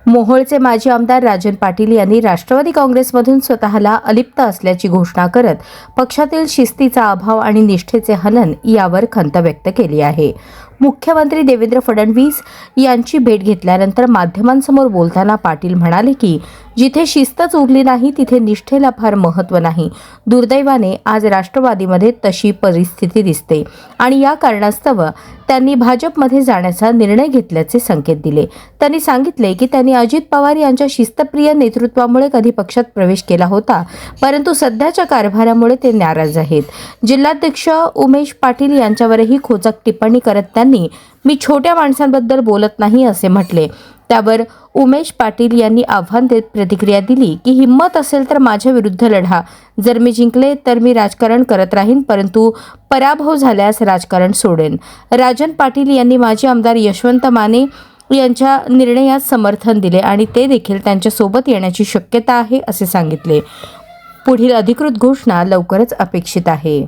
मोहोळचे माजी आमदार राजन पाटील यांनी राष्ट्रवादी काँग्रेसमधून स्वतःला अलिप्त असल्याची घोषणा करत पक्षातील शिस्तीचा अभाव आणि निष्ठेचे हनन यावर खंत व्यक्त केली आहे. मुख्यमंत्री देवेंद्र फडणवीस यांची भेट घेतल्यानंतर माध्यमांसमोर बोलताना पाटील म्हणाले की जिथे शिस्तच उरली नाही तिथे निष्ठेला फार महत्त्व नाही. दुर्दैवाने आज राष्ट्रवादीमध्ये तशी परिस्थिती दिसते आणि या कारणास्तव त्यांनी भाजपमध्ये जाण्याचा निर्णय घेतल्याचे संकेत दिले. त्यांनी सांगितले की त्यांनी अजित पवार यांच्या शिस्तप्रिय नेतृत्वामुळे कधी पक्षात प्रवेश केला होता, परंतु सध्याच्या कारभारामुळे ते नाराज आहेत. जिल्हाध्यक्ष उमेश पाटील यांच्यावरही खोचक टिप्पणी करत त्यांनी मी छोट्या माणसांबद्दल बोलत नाही असे म्हटले. त्यावर उमेश पाटील यांनी आव्हान देत प्रतिक्रिया दिली की हिम्मत असेल तर माझ्या विरुद्ध लढा. जर मी जिंकले तर मी राजकारण करत राहीन, परंतु पराभव झाल्यास राजकारण सोडेन. राजन पाटील यांनी माजी आमदार यशवंत माने यांच्या निर्णयास समर्थन दिले आणि ते देखील त्यांच्या सोबत येण्याची शक्यता आहे असे सांगितले. पुढील अधिकृत घोषणा लवकरच अपेक्षित आहे.